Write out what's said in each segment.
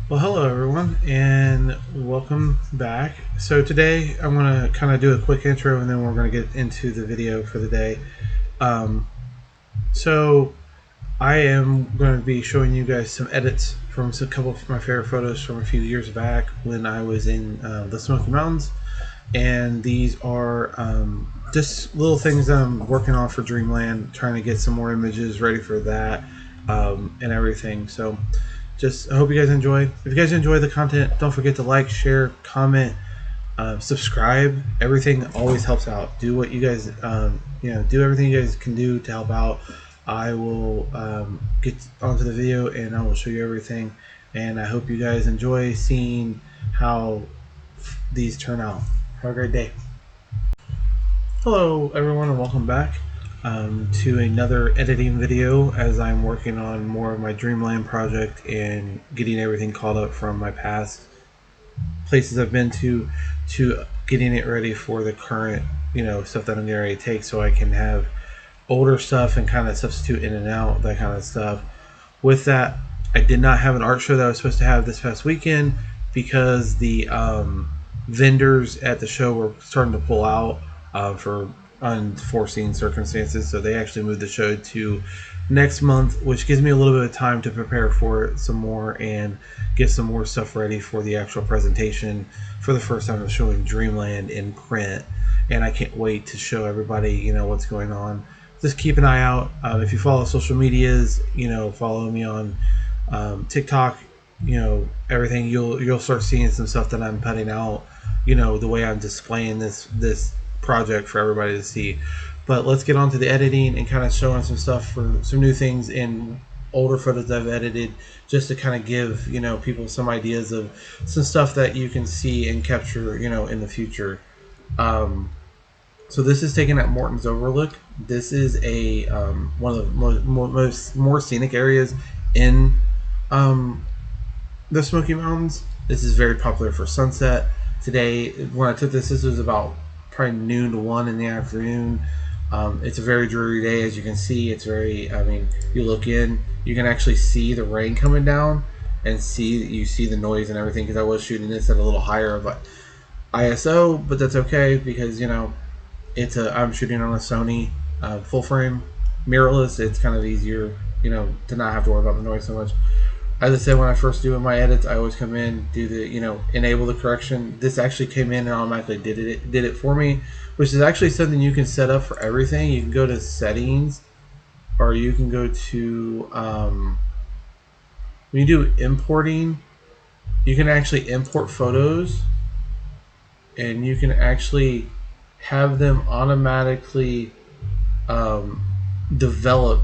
Well, hello everyone, and welcome back. So today I'm going to kind of do a quick intro, and then we're going to get into the video for the day. Um, so I am going to be showing you guys some edits from a couple of my favorite photos from a few years back when I was in the Smoky Mountains, and these are just little things that I'm working on for Dreamland, trying to get some more images ready for that and everything. So just I hope you guys enjoy. If you guys enjoy the content, don't forget to like, share, comment, subscribe. Everything always helps out. Do what you guys, do everything you guys can do to help out. I will get onto the video and I will show you everything. And I hope you guys enjoy seeing how these turn out. Have a great day. Hello, everyone, and welcome back to another editing video as I'm working on more of my Dreamland project and getting everything caught up from my past places I've been to getting it ready for the current, stuff that I'm getting ready to take so I can have older stuff and kind of substitute in and out, that kind of stuff. With that, I did not have an art show that I was supposed to have this past weekend because the vendors at the show were starting to pull out for unforeseen circumstances. So they actually moved the show to next month, which gives me a little bit of time to prepare for it some more and get some more stuff ready for the actual presentation for the first time of showing Dreamland in print. And I can't wait to show everybody, what's going on. Just keep an eye out. If you follow social medias, follow me on TikTok, everything. You'll start seeing some stuff that I'm putting out. The way I'm displaying this project for everybody to see. But let's get on to the editing and kind of showing some stuff for some new things in older photos I've edited, just to kind of give people some ideas of some stuff that you can see and capture in the future. So this is taken at Morton's Overlook. This is a one of the more scenic areas in the Smoky Mountains. This is very popular for sunset. Today, when I took this was about probably noon to 1 in the afternoon. It's a very dreary day, as you can see. It's very, you look in, you can actually see the rain coming down and you see the noise and everything, because I was shooting this at a little higher of a ISO, but that's okay because, I'm shooting on a Sony full frame mirrorless. It's kind of easier, to not have to worry about the noise so much. As I said, when I first do my edits, I always come in, do the, enable the correction. This actually came in and automatically did it for me, which is actually something you can set up for everything. You can go to settings, or you can go to, when you do importing, you can actually import photos, and you can actually have them automatically develop.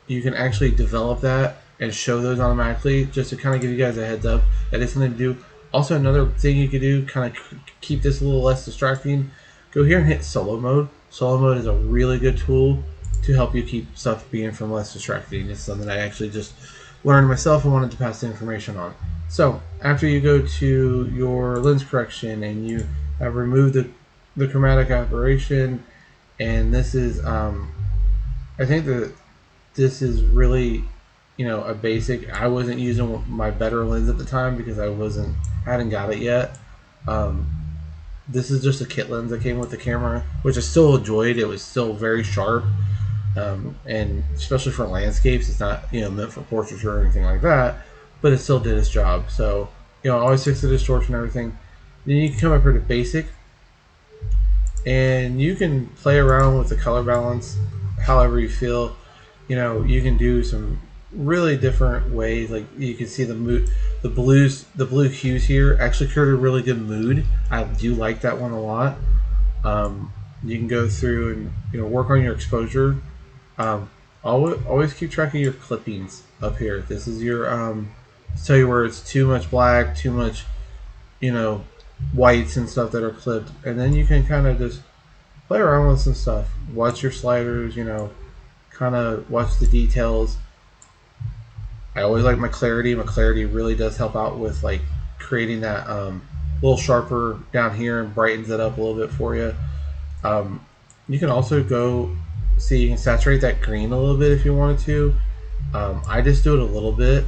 You can actually develop that and show those automatically, just to kind of give you guys a heads up that it's something to do. Also, another thing you could do, kind of keep this a little less distracting, go here and hit solo mode. Solo mode is a really good tool to help you keep stuff being from less distracting. It's something I actually just learned myself and wanted to pass the information on. So after you go to your lens correction and you have removed the chromatic aberration, and this is I think that this is really a basic. I wasn't using my better lens at the time because I hadn't got it yet. This is just a kit lens that came with the camera, which I still enjoyed. It was still very sharp, and especially for landscapes, it's not meant for portraiture or anything like that, but it still did its job. So always fix the distortion and everything. Then you can come up here to basic, and you can play around with the color balance however you feel. You can do some really different ways. Like you can see the blue hues here actually create a really good mood. I do like that one a lot. You can go through and work on your exposure. Always keep track of your clippings up here. This is your tell you where it's too much black, too much whites and stuff that are clipped, and then you can kind of just play around with some stuff. Watch your sliders, kind of watch the details. I always like my clarity. My clarity really does help out with like creating that little sharper down here and brightens it up a little bit for you. You can also you can saturate that green a little bit if you wanted to. I just do it a little bit.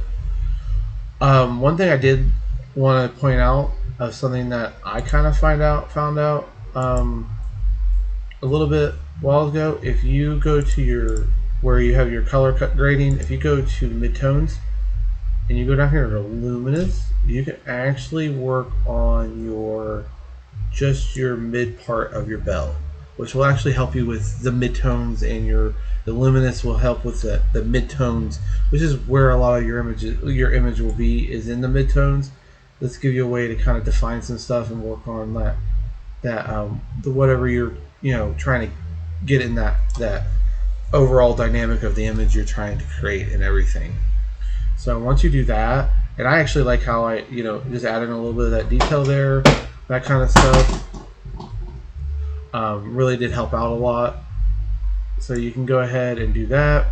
One thing I did want to point out of something that I kind of found out a little bit while ago. If you go to your where you have your color cut grading, if you go to midtones and you go down here to luminous, you can actually work on your just your mid part of your bell, which will actually help you with the midtones, and the luminous will help with the midtones, which is where a lot of your image will be, is in the midtones. Let's give you a way to kind of define some stuff and work on the whatever you're trying to get in that overall dynamic of the image you're trying to create and everything. So once you do that, and I actually like how I just added a little bit of that detail there, that kind of stuff. Really did help out a lot. So you can go ahead and do that,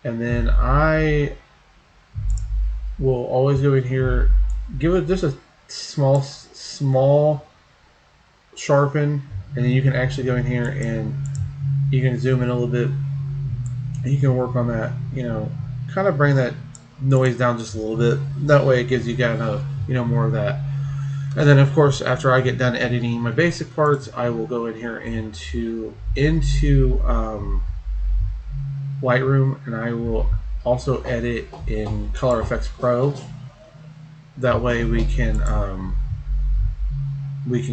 and then I will always go in here, give it just a small sharpen, and then you can actually go in here and you can zoom in a little bit, and you can work on that, kind of bring that noise down just a little bit. That way it gives you kind of more of that. And then of course, after I get done editing my basic parts, I will go in here into Lightroom, and I will also edit in Color Effects Pro. That way we can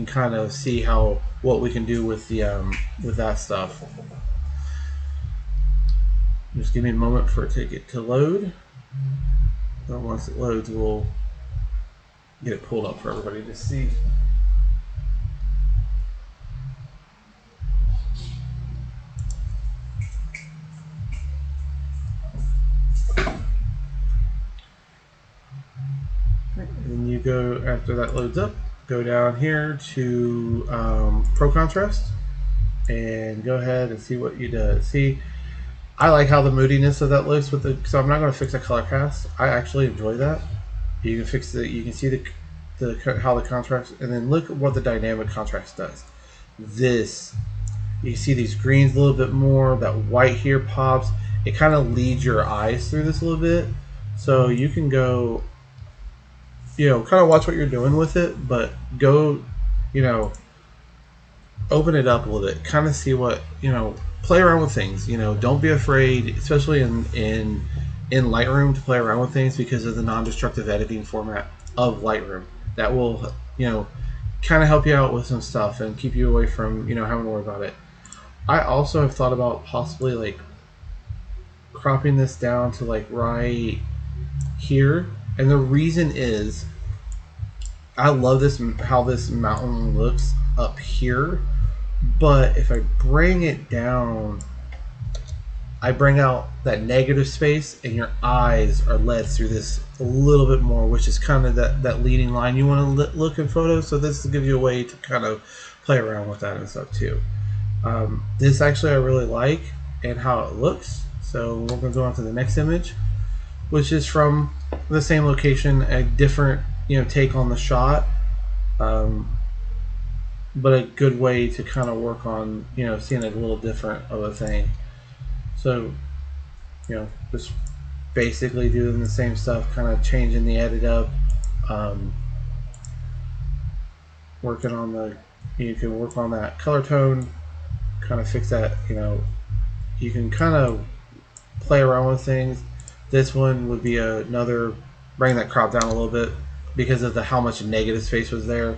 kind of see what we can do with that stuff. Just give me a moment for it to get to load. And once it loads, we'll get it pulled up for everybody to see. And you go, after that loads up, go down here to Pro Contrast and go ahead and see what you do. See, I like how the moodiness of that looks so I'm not going to fix the color cast. I actually enjoy that. You can fix you can see how the contrast, and then look at what the dynamic contrast does. You can see these greens a little bit more, that white here pops. It kind of leads your eyes through this a little bit. So you can go, kind of watch what you're doing with it, but go, open it up a little bit, kind of see what, play around with things. Don't be afraid, especially in Lightroom, to play around with things because of the non-destructive editing format of Lightroom. That will, kind of help you out with some stuff and keep you away from, having to worry about it. I also have thought about possibly like cropping this down to like right here, and the reason is I love how this mountain looks up here, but if I bring it down, I bring out that negative space, and your eyes are led through this a little bit more, which is kind of that leading line you want to look in photos. So this will give you a way to kind of play around with that and stuff too. This actually I really like and how it looks. So we're going to go on to the next image, which is from the same location, a different take on the shot, but a good way to kind of work on seeing a little different of a thing. So just basically doing the same stuff, kind of changing the edit up, working on you can work on that color tone, kind of fix that. You can kind of play around with things. This one would be another, bring that crop down a little bit because of how much negative space was there,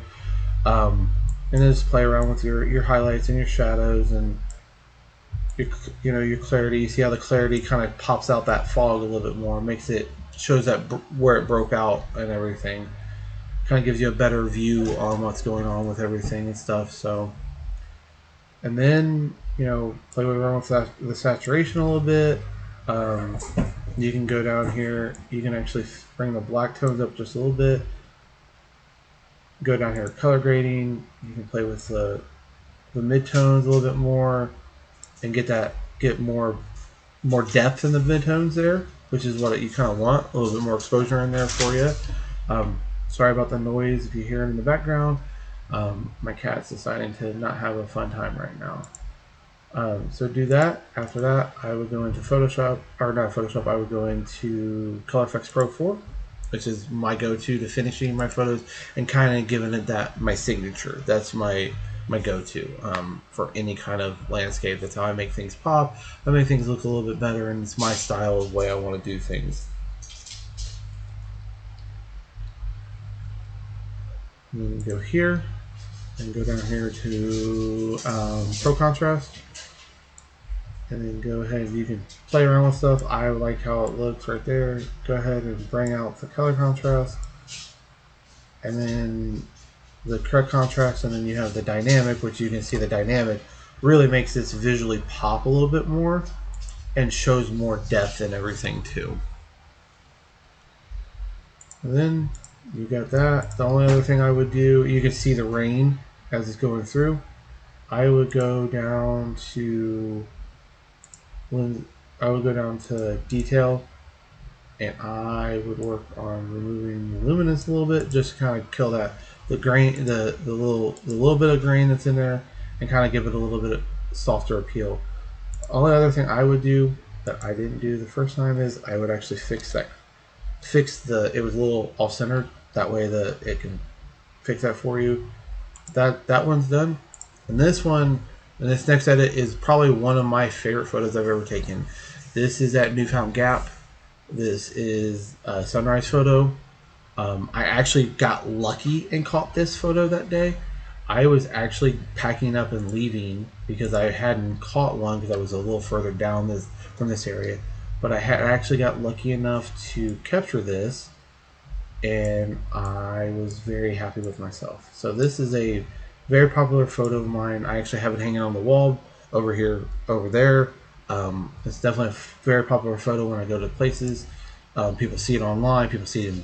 and then just play around with your highlights and your shadows and your clarity. You see how the clarity kind of pops out that fog a little bit more, shows that where it broke out and everything. Kind of gives you a better view on what's going on with everything and stuff. So, and then play around with the saturation a little bit. You can go down here. You can actually bring the black tones up just a little bit. Go down here, color grading. You can play with the midtones a little bit more, and get more depth in the midtones there, which is what you kind of want. A little bit more exposure in there for you. Sorry about the noise if you hear it in the background. My cat's deciding to not have a fun time right now. So do that. After that, I would go into Photoshop, or not Photoshop, I would go into Color Effects Pro 4. which is my go-to to finishing my photos and kind of giving it that my signature. That's my go-to for any kind of landscape. That's how I make things pop. I make things look a little bit better, and it's my style of way I want to do things. And go here and go down here to Pro Contrast, and then go ahead. You can play around with stuff. I like how it looks right there. Go ahead and bring out the color contrast, and then the correct contrast, and then you have the dynamic, which you can see the dynamic really makes this visually pop a little bit more and shows more depth and everything too. And then you got that. The only other thing I would do, you can see the rain as it's going through. I would go down to detail, and I would work on removing the luminance a little bit, just to kind of kill that the grain, the little bit of grain that's in there, and kind of give it a little bit of softer appeal. Only other thing I would do that I didn't do the first time is I would actually fix it was a little off centered. That way it can fix that for you. That one's done. And this next edit is probably one of my favorite photos I've ever taken. This is at Newfound Gap. This is a sunrise photo. I actually got lucky and caught this photo that day. I was actually packing up and leaving because I hadn't caught one because I was a little further down from this area. But I had actually got lucky enough to capture this, and I was very happy with myself. So this is a very popular photo of mine. I actually have it hanging on the wall over there. It's definitely a very popular photo when I go to places. People see it online. People see it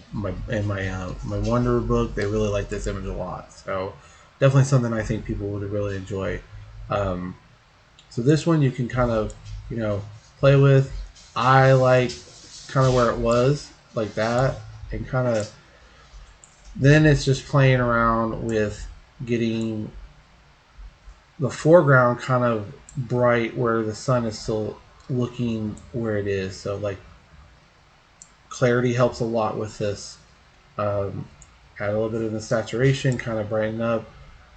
in my Wonder book. They really like this image a lot. So definitely something I think people would really enjoy. So this one you can kind of play with. I like kind of where it was like that, and kind of then it's just playing around with getting the foreground kind of bright where the sun is still looking where it is. So like clarity helps a lot with this. Add a little bit of the saturation, kind of brighten up.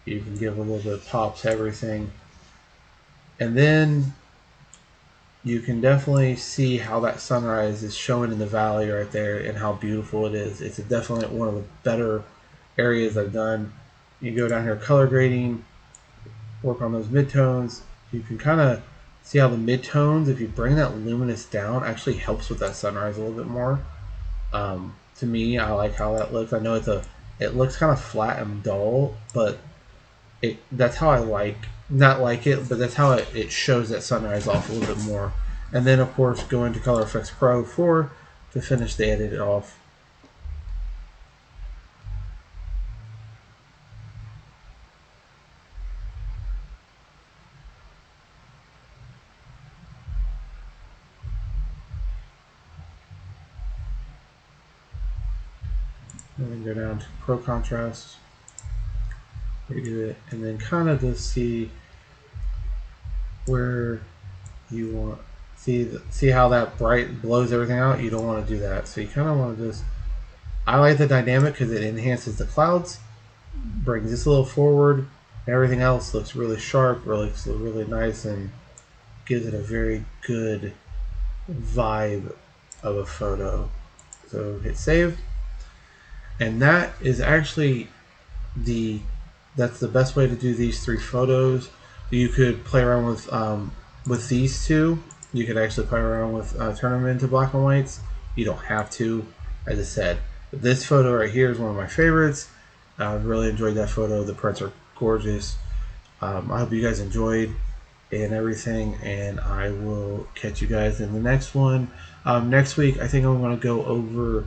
You can give a little bit of pop to everything, and then you can definitely see how that sunrise is showing in the valley right there and how beautiful it is. It's definitely one of the better areas I've done. You go down here, color grading, work on those midtones. You can kind of see how the midtones, if you bring that luminous down, actually helps with that sunrise a little bit more. To me, I like how that looks. I know it looks kind of flat and dull, but that's how I not like it, but that's how it shows that sunrise off a little bit more. And then of course go into Color Efex Pro 4 to finish the edit off. And then go down to Pro Contrast, redo it, and then kind of just see where you want see how that bright blows everything out. You don't want to do that, so you kind of want to just, I like the dynamic because it enhances the clouds, brings this a little forward, and everything else looks really sharp, looks really nice, and gives it a very good vibe of a photo. So hit save, and that is actually that's the best way to do these 3 photos. You could play around with these 2. You could actually play around with turn them into black and whites. You don't have to, as I said. But this photo right here is one of my favorites. I really enjoyed that photo. The prints are gorgeous. I hope you guys enjoyed and everything, and I will catch you guys in the next one. Next week, I think I'm going to go over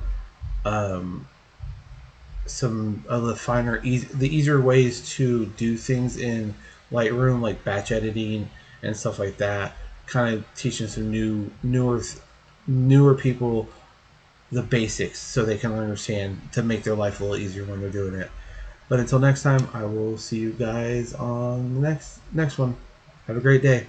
some of the easier ways to do things in Lightroom, like batch editing and stuff like that. Kind of teaching some newer people the basics so they can understand, to make their life a little easier when they're doing it. But until next time, I will see you guys on the next one. Have a great day.